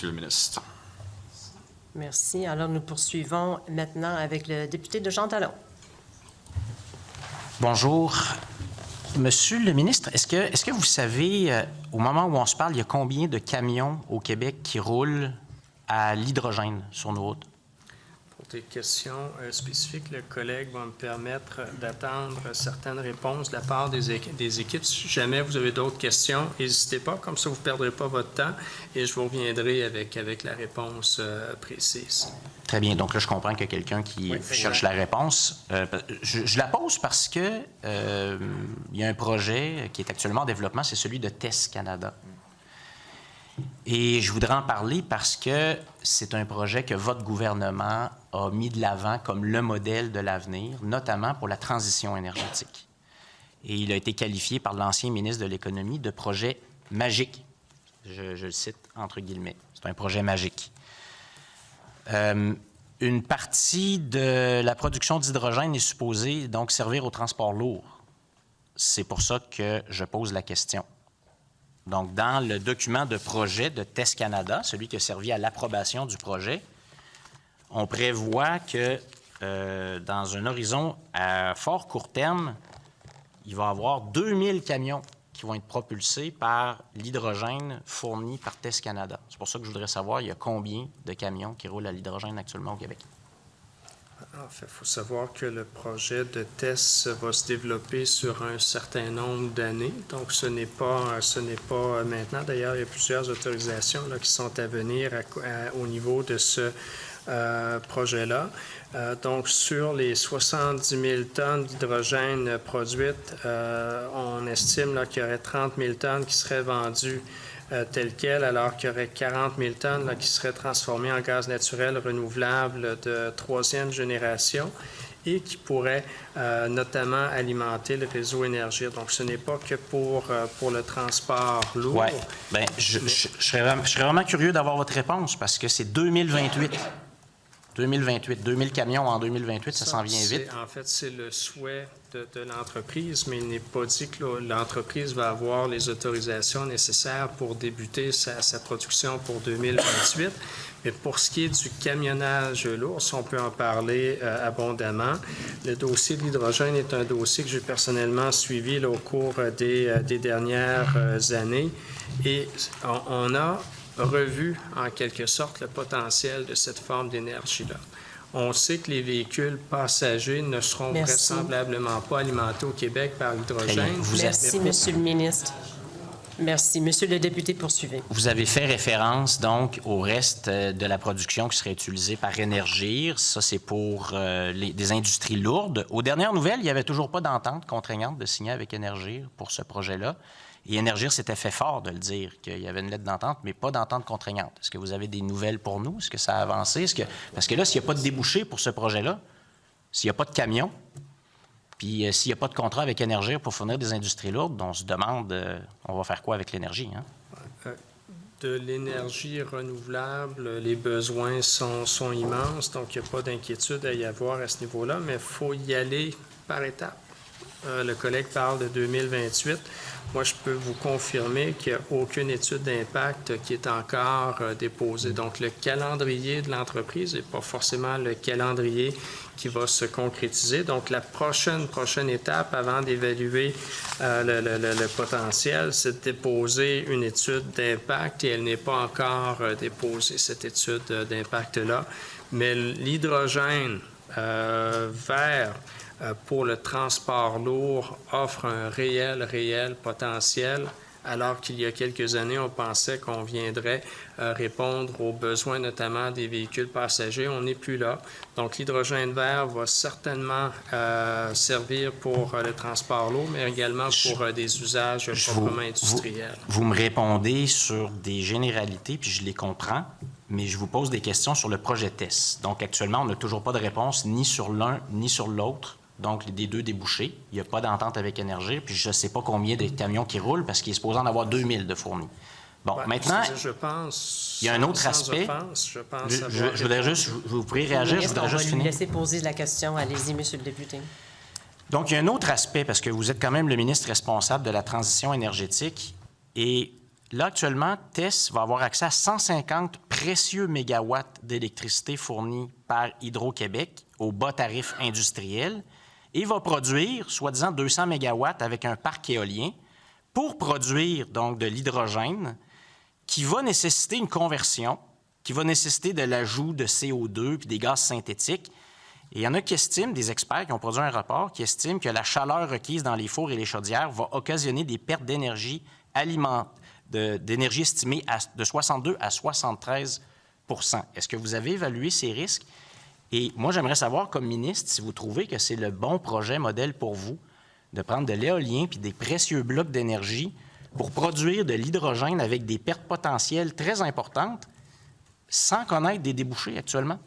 Monsieur le ministre. Merci. Alors, nous poursuivons maintenant avec le député de Jean Talon. Bonjour. Monsieur le ministre, est-ce que vous savez, au moment où on se parle, il y a combien de camions au Québec qui roulent à l'hydrogène sur nos routes? Pour des questions spécifiques, le collègue va me permettre d'attendre certaines réponses de la part des équipes. Si jamais vous avez d'autres questions, n'hésitez pas, comme ça vous ne perdrez pas votre temps et je vous reviendrai avec la réponse précise. Très bien. Donc là, je comprends qu'il y a quelqu'un qui cherche la réponse. Je la pose parce que il y a un projet qui est actuellement en développement, c'est celui de TES Canada. Et je voudrais en parler parce que c'est un projet que votre gouvernement a mis de l'avant comme le modèle de l'avenir, notamment pour la transition énergétique. Et il a été qualifié par l'ancien ministre de l'Économie de projet magique. Je le cite entre guillemets. C'est un projet magique. Une partie de la production d'hydrogène est supposée donc servir au transport lourd. C'est pour ça que je pose la question. Donc, dans le document de projet de TES Canada, celui qui a servi à l'approbation du projet, on prévoit que dans un horizon à fort court terme, il va y avoir 2000 camions qui vont être propulsés par l'hydrogène fourni par TES Canada. C'est pour ça que je voudrais savoir, il y a combien de camions qui roulent à l'hydrogène actuellement au Québec? En fait, il faut savoir que le projet de TES va se développer sur un certain nombre d'années. Donc, ce n'est pas maintenant. D'ailleurs, il y a plusieurs autorisations là, qui sont à venir au niveau de ce projet-là. Donc, sur les 70 000 tonnes d'hydrogène produites, on estime qu'il y aurait 30 000 tonnes qui seraient vendues tel quel, alors qu'il y aurait 40 000 tonnes là, qui seraient transformées en gaz naturel renouvelable de troisième génération et qui pourraient notamment alimenter le réseau Énergir. Donc, ce n'est pas que pour le transport lourd. Oui. Bien, je serais vraiment curieux d'avoir votre réponse parce que c'est 2028. 2000 camions en 2028, ça s'en vient vite. En fait, c'est le souhait de l'entreprise, mais il n'est pas dit que l'entreprise va avoir les autorisations nécessaires pour débuter sa production pour 2028. Mais pour ce qui est du camionnage lourd, si on peut en parler abondamment, le dossier de l'hydrogène est un dossier que j'ai personnellement suivi là, au cours des dernières années. Et on a revu, en quelque sorte, le potentiel de cette forme d'énergie-là. On sait que les véhicules passagers ne seront vraisemblablement pas alimentés au Québec par l'hydrogène. Merci, Monsieur le ministre. Merci. Monsieur le député, poursuivez. Vous avez fait référence, donc, au reste de la production qui serait utilisée par Énergir. Ça, c'est pour des industries lourdes. Aux dernières nouvelles, il n'y avait toujours pas d'entente contraignante de signer avec Énergir pour ce projet-là. Et Énergir s'était fait fort de le dire, qu'il y avait une lettre d'entente, mais pas d'entente contraignante. Est-ce que vous avez des nouvelles pour nous? Est-ce que ça a avancé? Parce que là, s'il n'y a pas de débouché pour ce projet-là, s'il n'y a pas de camion, puis s'il n'y a pas de contrat avec Énergir pour fournir des industries lourdes, on se demande, on va faire quoi avec l'énergie? Hein? De l'énergie renouvelable, les besoins sont immenses, donc il n'y a pas d'inquiétude à y avoir à ce niveau-là, mais il faut y aller par étapes. Le collègue parle de 2028. Moi, je peux vous confirmer qu'il n'y a aucune étude d'impact qui est encore déposée. Donc, le calendrier de l'entreprise n'est pas forcément le calendrier qui va se concrétiser. Donc, la prochaine étape avant d'évaluer le potentiel, c'est de déposer une étude d'impact et elle n'est pas encore déposée, cette étude d'impact-là. Mais l'hydrogène vert pour le transport lourd offre un réel potentiel, alors qu'il y a quelques années, on pensait qu'on viendrait répondre aux besoins notamment des véhicules passagers. On n'est plus là. Donc, l'hydrogène vert va certainement servir pour le transport lourd, mais également pour des usages proprement industriels. Vous me répondez sur des généralités, puis je les comprends, mais je vous pose des questions sur le projet TES. Donc, actuellement, on n'a toujours pas de réponse ni sur l'un ni sur l'autre. Donc, des deux débouchés. Il n'y a pas d'entente avec Énergir, puis je ne sais pas combien de camions qui roulent parce qu'il est supposé en avoir 2000 de fournis. Bon, maintenant, je pense, il y a un autre aspect. Je voudrais juste, vous pourriez réagir, je voudrais juste finir. On va lui laisser poser la question. Allez-y, Monsieur le député. Donc, il y a un autre aspect, parce que vous êtes quand même le ministre responsable de la transition énergétique. Et là, actuellement, TES va avoir accès à 150 précieux mégawatts d'électricité fournis par Hydro-Québec au bas tarif industriel et va produire, soi-disant, 200 mégawatts avec un parc éolien pour produire donc de l'hydrogène qui va nécessiter une conversion, qui va nécessiter de l'ajout de CO2 puis des gaz synthétiques. Et il y en a qui estiment, des experts qui ont produit un rapport, qui estiment que la chaleur requise dans les fours et les chaudières va occasionner des pertes d'énergie d'énergie estimée de 62 à 73 %. Est-ce que vous avez évalué ces risques? Et moi, j'aimerais savoir, comme ministre, si vous trouvez que c'est le bon projet modèle pour vous de prendre de l'éolien puis des précieux blocs d'énergie pour produire de l'hydrogène avec des pertes potentielles très importantes sans connaître des débouchés actuellement,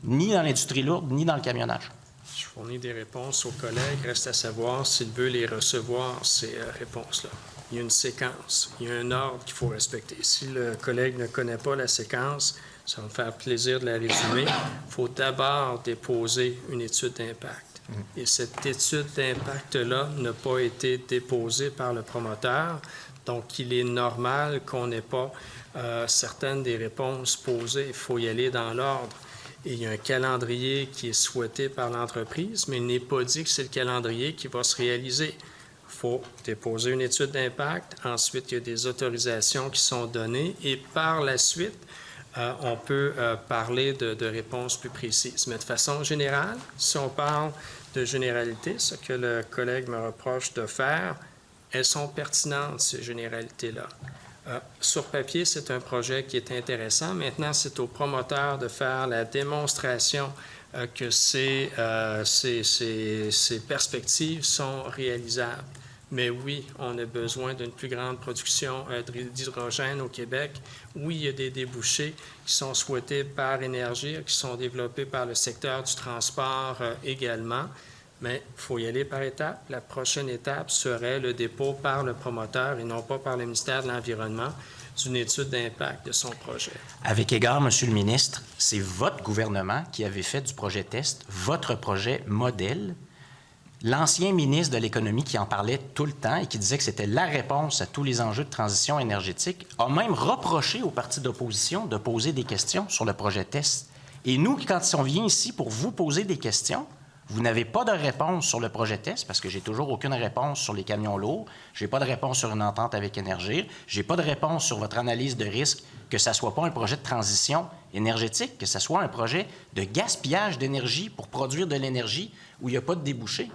ni dans l'industrie lourde, ni dans le camionnage. Je fournis des réponses aux collègues. Reste à savoir s'il veut les recevoir, ces réponses-là. Il y a une séquence, il y a un ordre qu'il faut respecter. Si le collègue ne connaît pas la séquence, ça va me faire plaisir de la résumer. Il faut d'abord déposer une étude d'impact. Et cette étude d'impact-là n'a pas été déposée par le promoteur. Donc, il est normal qu'on n'ait pas certaines des réponses posées. Il faut y aller dans l'ordre. Et il y a un calendrier qui est souhaité par l'entreprise, mais il n'est pas dit que c'est le calendrier qui va se réaliser. Il faut déposer une étude d'impact. Ensuite, il y a des autorisations qui sont données. Et par la suite, on peut parler de réponses plus précises. Mais de façon générale, si on parle de généralité, ce que le collègue me reproche de faire, elles sont pertinentes, ces généralités-là. Sur papier, c'est un projet qui est intéressant. Maintenant, c'est au promoteur de faire la démonstration que ces perspectives sont réalisables. Mais oui, on a besoin d'une plus grande production d'hydrogène au Québec. Oui, il y a des débouchés qui sont souhaités par Énergir, qui sont développés par le secteur du transport également. Mais il faut y aller par étapes. La prochaine étape serait le dépôt par le promoteur et non pas par le ministère de l'Environnement d'une étude d'impact de son projet. Avec égard, Monsieur le ministre, c'est votre gouvernement qui avait fait du projet test votre projet modèle. L'ancien ministre de l'Économie qui en parlait tout le temps et qui disait que c'était la réponse à tous les enjeux de transition énergétique a même reproché aux partis d'opposition de poser des questions sur le projet test. Et nous, quand on vient ici pour vous poser des questions, vous n'avez pas de réponse sur le projet test parce que j'ai toujours aucune réponse sur les camions lourds. Je n'ai pas de réponse sur une entente avec Énergir. Je n'ai pas de réponse sur votre analyse de risque, que ça ne soit pas un projet de transition énergétique, que ça soit un projet de gaspillage d'énergie pour produire de l'énergie où il n'y a pas de débouchés.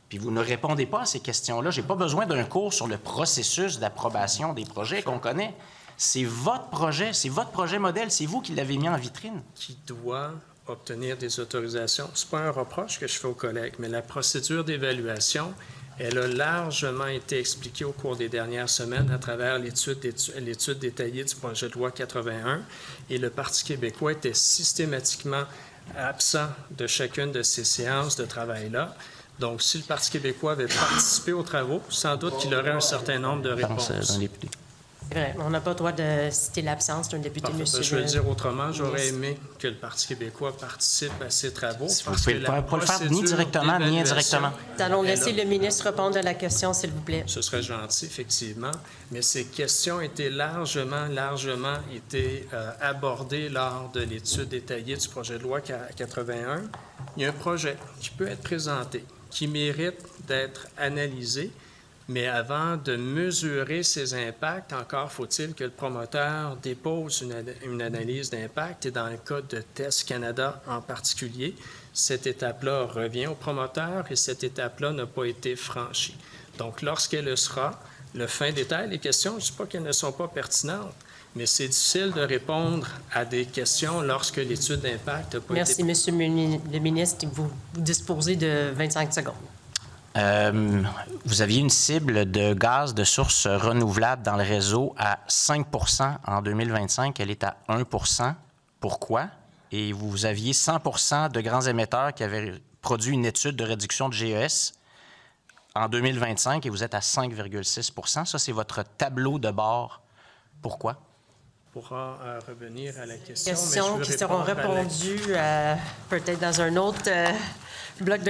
Puis vous ne répondez pas à ces questions-là. Je n'ai pas besoin d'un cours sur le processus d'approbation des projets qu'on connaît. C'est votre projet modèle, c'est vous qui l'avez mis en vitrine. Qui doit obtenir des autorisations. Ce n'est pas un reproche que je fais aux collègues, mais la procédure d'évaluation, elle a largement été expliquée au cours des dernières semaines à travers l'étude détaillée du projet de loi 81, et le Parti québécois était systématiquement absent de chacune de ces séances de travail-là. Donc, si le Parti québécois avait participé aux travaux, sans doute qu'il aurait un certain nombre de réponses. C'est vrai, on n'a pas le droit de citer l'absence d'un député, monsieur. Je vais le dire autrement, j'aurais aimé que le Parti québécois participe à ces travaux. Vous ne pouvez pas le faire ni directement ni indirectement. Nous allons laisser le ministre répondre à la question, s'il vous plaît. Ce serait gentil, effectivement, mais ces questions étaient largement été abordées lors de l'étude détaillée du projet de loi 81. Il y a un projet qui peut être présenté, qui mérite d'être analysé, mais avant de mesurer ses impacts, encore faut-il que le promoteur dépose une analyse d'impact. Et dans le cas de Test Canada en particulier, cette étape-là revient au promoteur et cette étape-là n'a pas été franchie. Donc, lorsqu'elle le sera, le fin détail, les questions, je ne dis pas qu'elles ne sont pas pertinentes, mais c'est difficile de répondre à des questions lorsque l'étude d'impact n'a pas été... Merci, monsieur le ministre. Vous disposez de 25 secondes. Vous aviez une cible de gaz de source renouvelable dans le réseau à 5 % en 2025. Elle est à 1 %. Pourquoi? Et vous aviez 100 % de grands émetteurs qui avaient produit une étude de réduction de GES en 2025 et vous êtes à 5,6 %. Ça, c'est votre tableau de bord. Pourquoi? On pourra revenir à la question. Questions qui seront répondues peut-être dans un autre bloc de